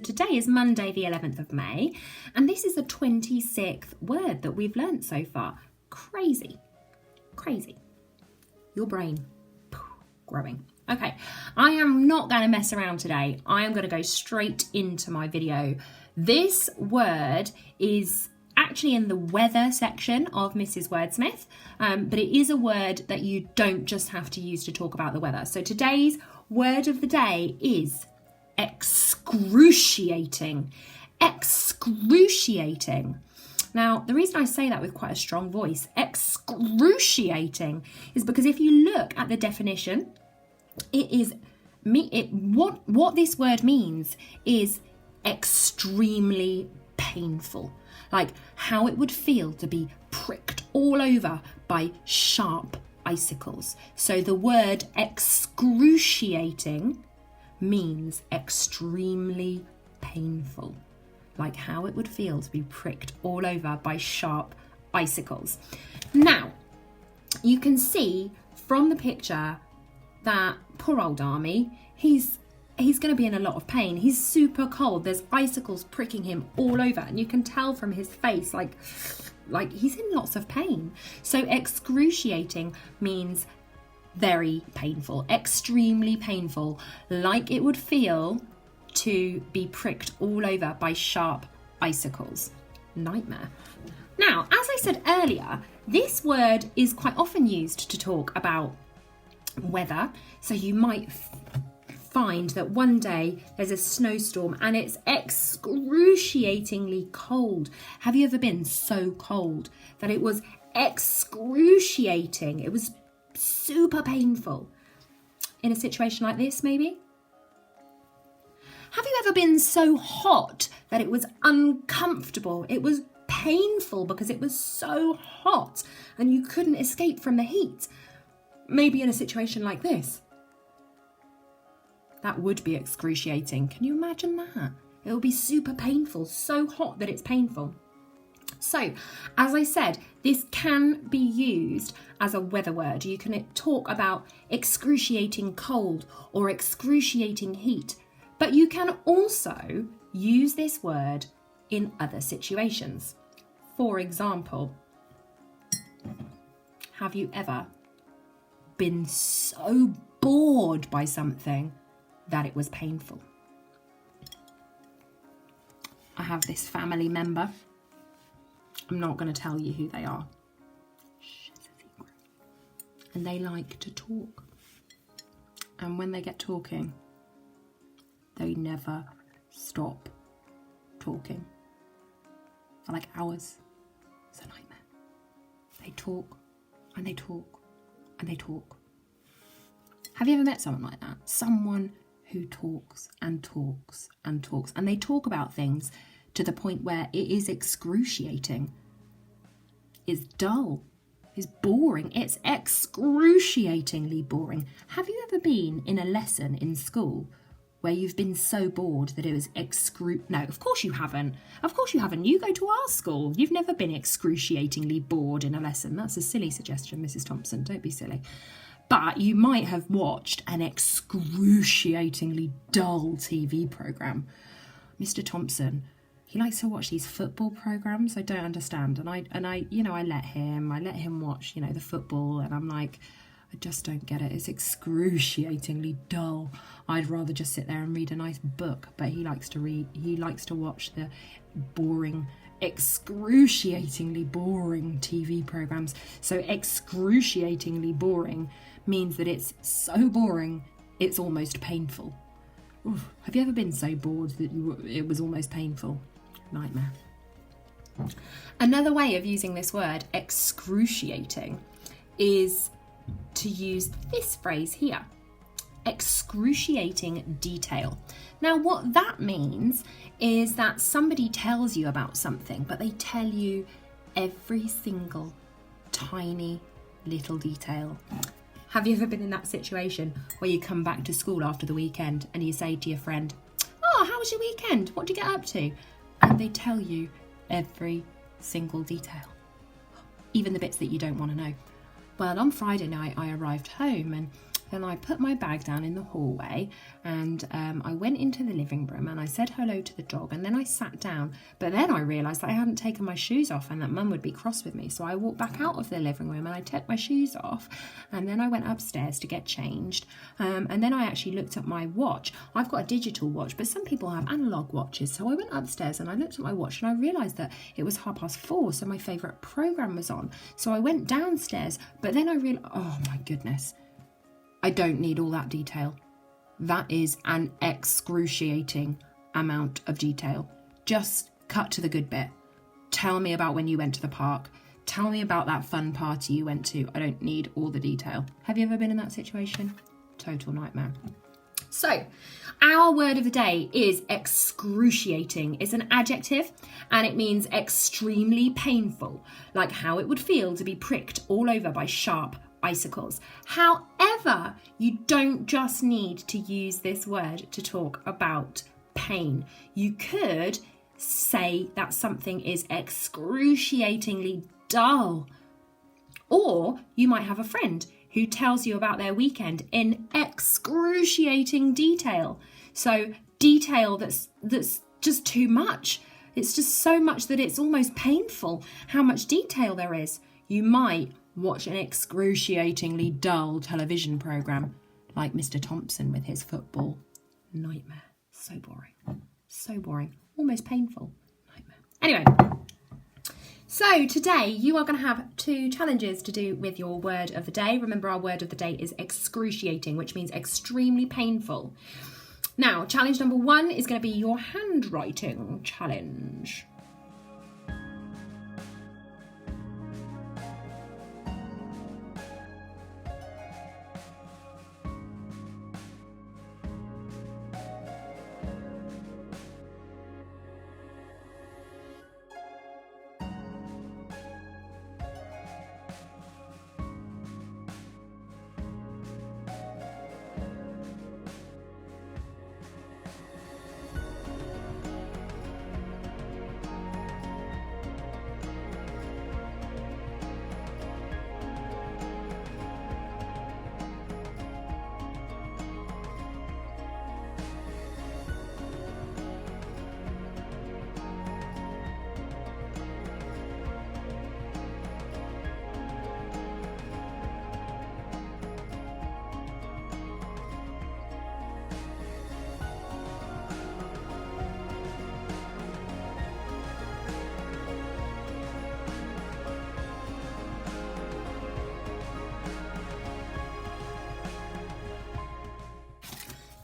today is Monday the 11th of May, and this is the 26th word that we've learnt so far. Crazy. Crazy. Your brain, growing. Okay, I am not going to mess around today. I am going to go straight into my video. This word is actually in the weather section of Mrs. Wordsmith, but it is a word that you don't just have to use to talk about the weather. So today's word of the day is excruciating. Excruciating. Now, the reason I say that with quite a strong voice, excruciating, is because if you look at the definition, what this word means is extremely painful. Like how it would feel to be pricked all over by sharp icicles. So the word excruciating means extremely painful. Like how it would feel to be pricked all over by sharp icicles. Now, you can see from the picture that poor old Army, he's going to be in a lot of pain. He's super cold. There's icicles pricking him all over, and you can tell from his face like he's in lots of pain. So excruciating means very painful, extremely painful, like it would feel to be pricked all over by sharp icicles. Nightmare. Now, as I said earlier, this word is quite often used to talk about weather. So you might find that one day there's a snowstorm and it's excruciatingly cold. Have you ever been so cold that it was excruciating? It was super painful. In a situation like this, maybe? Have you ever been so hot that it was uncomfortable? It was painful because it was so hot and you couldn't escape from the heat. Maybe in a situation like this. That would be excruciating. Can you imagine that? It would be super painful, so hot that it's painful. So, as I said, this can be used as a weather word. You can talk about excruciating cold or excruciating heat, but you can also use this word in other situations. For example, have you ever been so bored by something that it was painful? I have this family member. I'm not going to tell you who they are. Shh, it's a secret. And they like to talk. And when they get talking, they never stop talking. For like hours. It's a nightmare. They talk and they talk and they talk. Have you ever met someone like that? Someone who talks and talks and talks, and they talk about things to the point where it is excruciating. It's dull. It's boring. It's excruciatingly boring. Have you ever been in a lesson in school where you've been so bored that it was No, of course you haven't. Of course you haven't. You go to our school. You've never been excruciatingly bored in a lesson. That's a silly suggestion, Mrs. Thompson. Don't be silly. But you might have watched an excruciatingly dull TV programme. Mr. Thompson, he likes to watch these football programmes. I don't understand. And I let him watch, the football, and I'm like, I just don't get it. It's excruciatingly dull. I'd rather just sit there and read a nice book. But he likes to watch the boring, excruciatingly boring TV programmes. So excruciatingly boring means that it's so boring, it's almost painful. Oof. Have you ever been so bored that it was almost painful? Nightmare. Another way of using this word, excruciating, is to use this phrase here, excruciating detail. Now, what that means is that somebody tells you about something, but they tell you every single tiny little detail. Have you ever been in that situation where you come back to school after the weekend and you say to your friend, "Oh, how was your weekend? What did you get up to?" And they tell you every single detail, even the bits that you don't want to know. Well, on Friday night I arrived home and Then I put my bag down in the hallway and I went into the living room and I said hello to the dog, and then I sat down. But then I realised that I hadn't taken my shoes off and that Mum would be cross with me. So I walked back out of the living room and I took my shoes off, and then I went upstairs to get changed. And then I actually looked at my watch. I've got a digital watch, but some people have analogue watches. So I went upstairs and I looked at my watch and I realised that it was 4:30, so my favourite programme was on. So I went downstairs, but then I realised, oh my goodness, I don't need all that detail. That is an excruciating amount of detail. Just cut to the good bit. Tell me about when you went to the park. Tell me about that fun party you went to. I don't need all the detail. Have you ever been in that situation? Total nightmare. So, our word of the day is excruciating. It's an adjective and it means extremely painful, like how it would feel to be pricked all over by sharp icicles. However, you don't just need to use this word to talk about pain. You could say that something is excruciatingly dull. Or you might have a friend who tells you about their weekend in excruciating detail. So detail that's just too much. It's just so much that it's almost painful how much detail there is. You might watch an excruciatingly dull television programme like Mr. Thompson with his football. Nightmare. So boring. So boring. Almost painful. Nightmare. Anyway, so today you are going to have 2 challenges to do with your word of the day. Remember, our word of the day is excruciating, which means extremely painful. Now, challenge number 1 is going to be your handwriting challenge.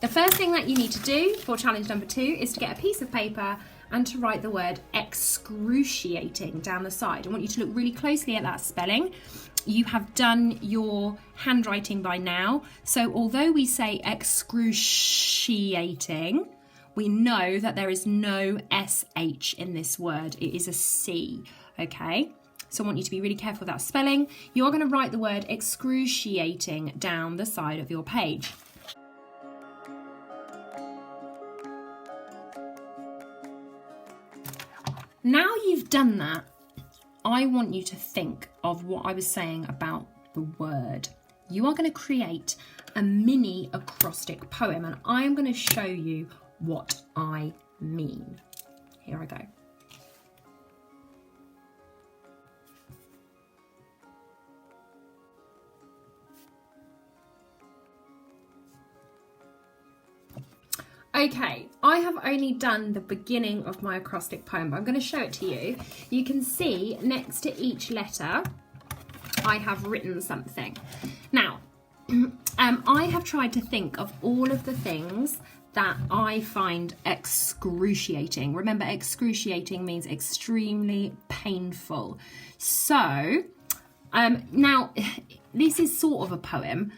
The first thing that you need to do for challenge number 2 is to get a piece of paper and to write the word excruciating down the side. I want you to look really closely at that spelling. You have done your handwriting by now. So although we say excruciating, we know that there is no SH in this word. It is a C, okay? So I want you to be really careful with that spelling. You're going to write the word excruciating down the side of your page. Now you've done that, I want you to think of what I was saying about the word. You are going to create a mini acrostic poem, and I'm going to show you what I mean. Here I go. Okay, I have only done the beginning of my acrostic poem, but I'm going to show it to you. You can see next to each letter, I have written something. Now, I have tried to think of all of the things that I find excruciating. Remember, excruciating means extremely painful. So, now, this is sort of a poem,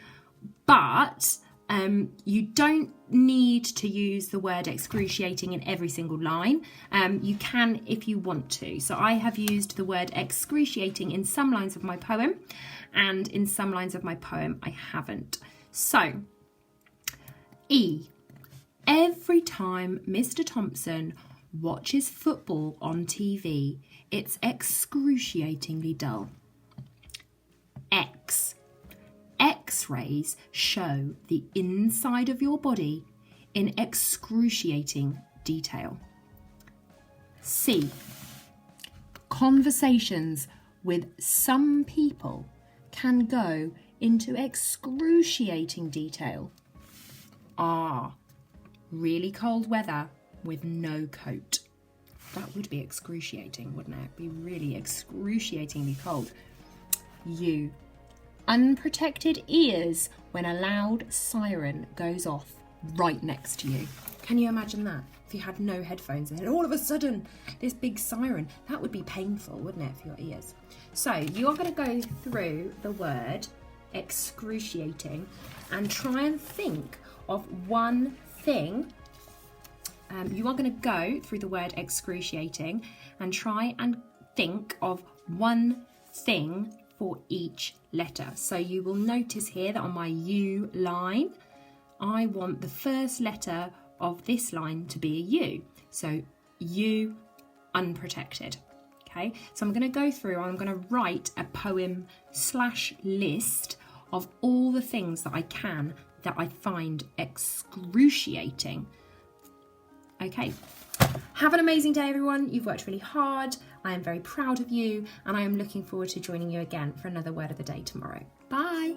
but you don't need to use the word excruciating in every single line. You can if you want to. So I have used the word excruciating in some lines of my poem, and in some lines of my poem I haven't. So, E. Every time Mr. Thompson watches football on TV, it's excruciatingly dull. X. X-rays show the inside of your body in excruciating detail. C. Conversations with some people can go into excruciating detail. R. Really cold weather with no coat. That would be excruciating, wouldn't it? It'd be really excruciatingly cold. U. Unprotected ears when a loud siren goes off right next to you. Can you imagine that? If you had no headphones and all of a sudden this big siren, that would be painful, wouldn't it, for your ears? So you are going to go through the word excruciating and try and think of one thing. You are going to go through the word excruciating and try and think of one thing for each letter. So you will notice here that on my U line, I want the first letter of this line to be a U. So U, unprotected. Okay, so I'm going to go through, I'm going to write a poem/list of all the things that I can that I find excruciating. Okay, have an amazing day, everyone. You've worked really hard. I am very proud of you, and I am looking forward to joining you again for another Word of the Day tomorrow. Bye.